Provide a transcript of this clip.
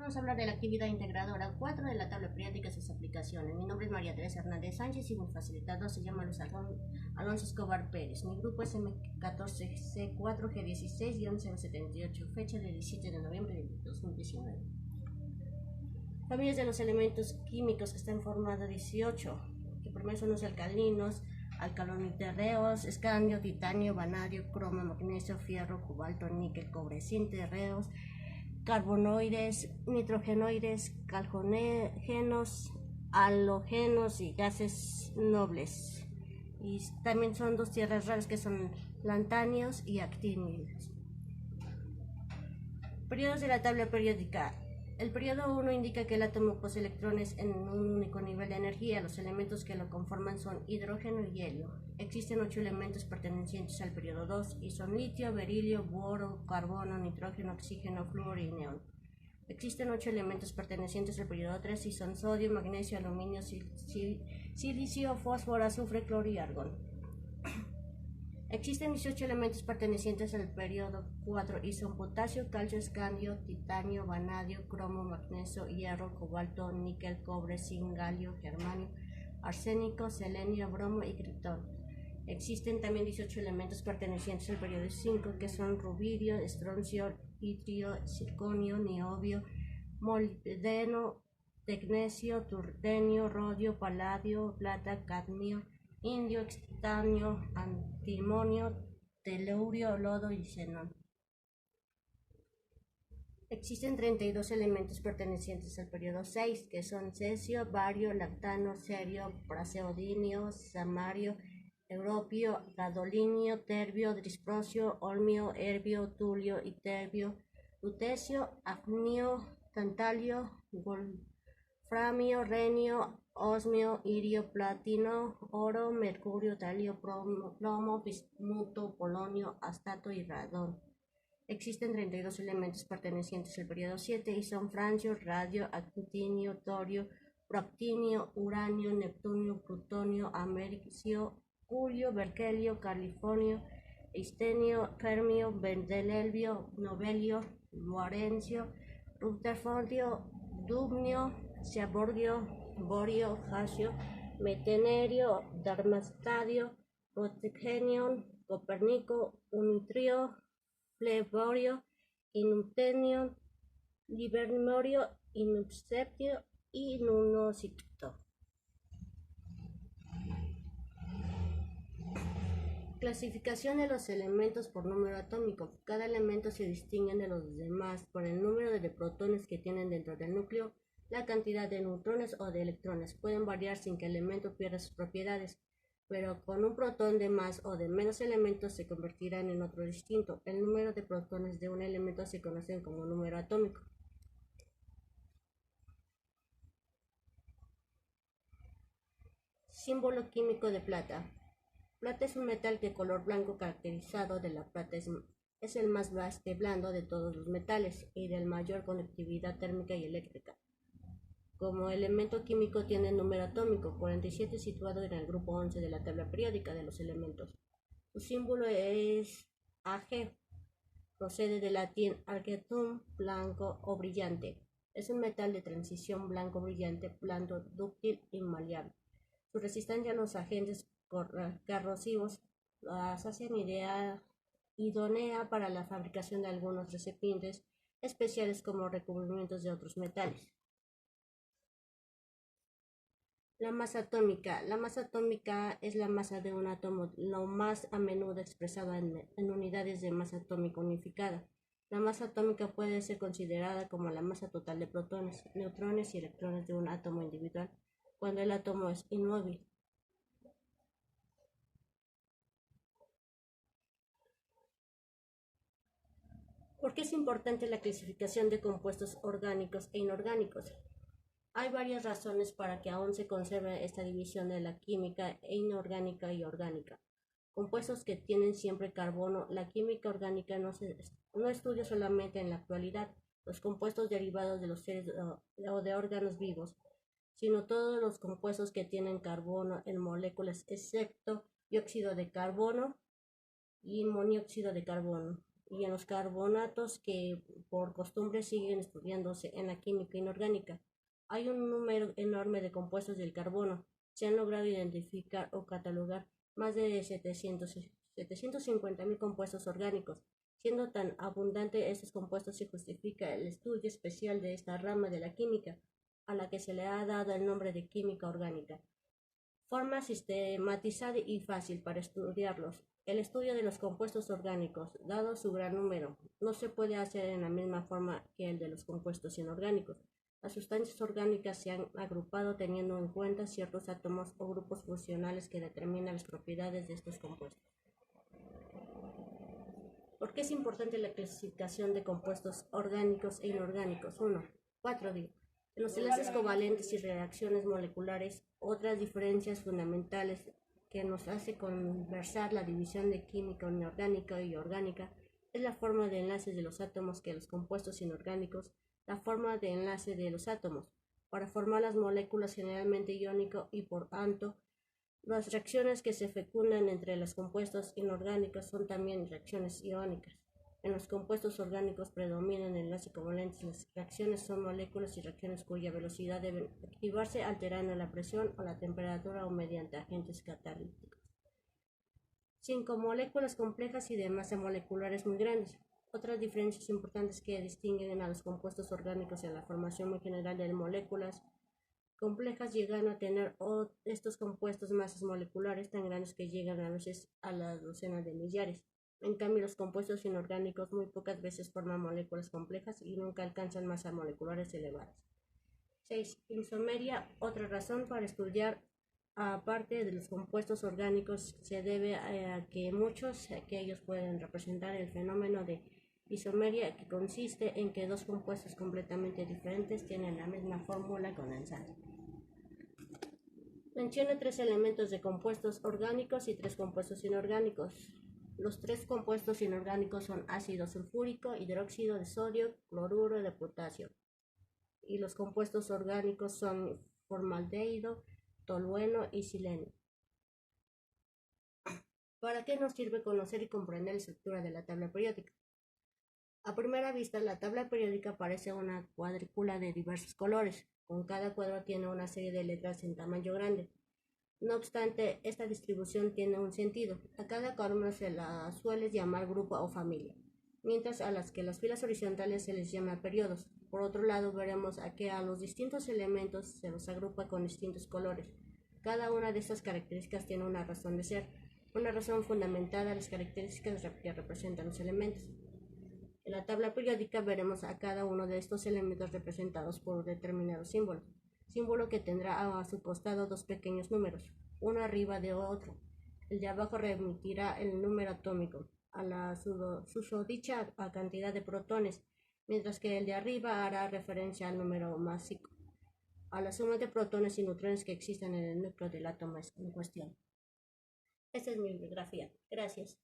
vamos a hablar de la actividad integradora 4 de la tabla periódica y sus aplicaciones. Mi nombre es María Teresa Hernández Sánchez y mi facilitador se llama Luis Alonso Escobar Pérez. Mi grupo es M14C4G16-078, fecha del 17 de noviembre de 2019. Familias de los elementos químicos que están formados 18, que primero son los alcalinos, alcaloniterreos, escandio, titanio, vanadio, cromo, magnesio, fierro, cobalto, níquel, cobre, zinc, terreos, carbonoides, nitrogenoides, calcógenos, halógenos y gases nobles. Y también son dos tierras raras que son lantáneos y actínidos. Periodos de la tabla periódica. El periodo 1 indica que el átomo posee electrones en un único nivel de energía. Los elementos que lo conforman son hidrógeno y helio. Existen 8 elementos pertenecientes al periodo 2 y son litio, berilio, boro, carbono, nitrógeno, oxígeno, flúor y neón. Existen 8 elementos pertenecientes al periodo 3 y son sodio, magnesio, aluminio, silicio, fósforo, azufre, cloro y argón. Existen 18 elementos pertenecientes al periodo 4 y son potasio, calcio, escandio, titanio, vanadio, cromo, magnesio, hierro, cobalto, níquel, cobre, zinc, galio, germanio, arsénico, selenio, bromo y criptón. Existen también 18 elementos pertenecientes al periodo 5 que son rubidio, estroncio, itrio, circonio, niobio, molibdeno, tecnecio, turnio, rodio, paladio, plata, cadmio, indio, estaño, antimonio, telurio, lodo y xenón. Existen 32 elementos pertenecientes al periodo 6, que son cesio, bario, lactano, cerio, praseodimio, samario, europio, gadolinio, terbio, disprosio, olmio, herbio, tulio, iterbio, lutecio, hafnio, tantalio, wolframio, renio, osmio, irio, platino, oro, mercurio, talio, plomo, bismuto, polonio, astato y radón. Existen 32 elementos pertenecientes al periodo 7 y son francio, radio, actinio, torio, proctinio, uranio, neptunio, plutonio, americio, curio, berkelio, californio, istenio, fermio, bendelelio, novelio, luarencio, rutherfordio, dubnio, seaborgio, borio, jasio, metenerio, darmastadio, protegenion, copernico, unitrio, pleborio, inuntenio, libermorio, inupseptio y nunocito. Clasificación de los elementos por número atómico. Cada elemento se distingue de los demás por el número de protones que tienen dentro del núcleo, la cantidad de neutrones o de electrones. Pueden variar sin que el elemento pierda sus propiedades, pero con un protón de más o de menos elementos se convertirán en otro distinto. El número de protones de un elemento se conoce como número atómico. Símbolo químico de plata. Plata es un metal de color blanco caracterizado de la plata es el más blando de todos los metales y de mayor conductividad térmica y eléctrica. Como elemento químico tiene el número atómico 47 situado en el grupo 11 de la tabla periódica de los elementos. Su símbolo es Ag. Procede del latín argentum, blanco o brillante. Es un metal de transición blanco brillante, blando, dúctil y maleable. Su resistencia a los agentes corrosivos las hacen idónea para la fabricación de algunos recipientes especiales como recubrimientos de otros metales. La masa atómica. La masa atómica es la masa de un átomo, lo más a menudo expresado en unidades de masa atómica unificada. La masa atómica puede ser considerada como la masa total de protones, neutrones y electrones de un átomo individual, cuando el átomo es inmóvil. ¿Por qué es importante la clasificación de compuestos orgánicos e inorgánicos? Hay varias razones para que aún se conserve esta división de la química inorgánica y orgánica. Compuestos que tienen siempre carbono. La química orgánica no estudia solamente en la actualidad los compuestos derivados de los seres o de órganos vivos, sino todos los compuestos que tienen carbono en moléculas excepto dióxido de carbono y monóxido de carbono. y en los carbonatos que por costumbre siguen estudiándose en la química inorgánica. Hay un número enorme de compuestos del carbono. Se han logrado identificar o catalogar más de 750.000 compuestos orgánicos. Siendo tan abundante estos compuestos, se justifica el estudio especial de esta rama de la química, a la que se le ha dado el nombre de química orgánica. Forma sistematizada y fácil para estudiarlos. El estudio de los compuestos orgánicos, dado su gran número, no se puede hacer en la misma forma que el de los compuestos inorgánicos. Las sustancias orgánicas se han agrupado teniendo en cuenta ciertos átomos o grupos funcionales que determinan las propiedades de estos compuestos. ¿Por qué es importante la clasificación de compuestos orgánicos e inorgánicos? 1. 4. En los enlaces covalentes y reacciones moleculares, otras diferencias fundamentales que nos hace conversar la división de química inorgánica y orgánica es la forma de enlace de los átomos que los compuestos inorgánicos, la forma de enlace de los átomos. Para formar las moléculas generalmente iónico y por tanto las reacciones que se fecundan entre los compuestos inorgánicos son también reacciones iónicas. En los compuestos orgánicos predominan enlaces covalentes. Las reacciones son moléculas y reacciones cuya velocidad debe activarse alterando la presión o la temperatura o mediante agentes catalíticos. 5. Moléculas complejas y de masa moleculares muy grandes. Otras diferencias importantes que distinguen a los compuestos orgánicos en la formación muy general de moléculas complejas llegan a tener estos compuestos masas moleculares tan grandes que llegan a veces a las docenas de millares. En cambio, los compuestos inorgánicos muy pocas veces forman moléculas complejas y nunca alcanzan masas moleculares elevadas. 6. Isomería. Otra razón para estudiar, aparte de los compuestos orgánicos, se debe a que muchos que ellos pueden representar el fenómeno de isomería, que consiste en que dos compuestos completamente diferentes tienen la misma fórmula condensada. Menciona 3 elementos de compuestos orgánicos y 3 compuestos inorgánicos. Los 3 compuestos inorgánicos son ácido sulfúrico, hidróxido de sodio, cloruro de potasio. Y los compuestos orgánicos son formaldehído, tolueno y selenio. ¿Para qué nos sirve conocer y comprender la estructura de la tabla periódica? A primera vista, la tabla periódica parece una cuadrícula de diversos colores. Con cada cuadro tiene una serie de letras en tamaño grande. No obstante, esta distribución tiene un sentido. A cada columna se la suele llamar grupo o familia, mientras a las filas horizontales se les llama periodos. Por otro lado, veremos que a los distintos elementos se los agrupa con distintos colores. Cada una de estas características tiene una razón de ser, una razón fundamentada a las características que representan los elementos. En la tabla periódica veremos a cada uno de estos elementos representados por un determinado símbolo que tendrá a su costado dos pequeños números, uno arriba de otro. El de abajo remitirá el número atómico a la susodicha cantidad de protones, mientras que el de arriba hará referencia al número másico, a la suma de protones y neutrones que existen en el núcleo del átomo en cuestión. Esta es mi bibliografía. Gracias.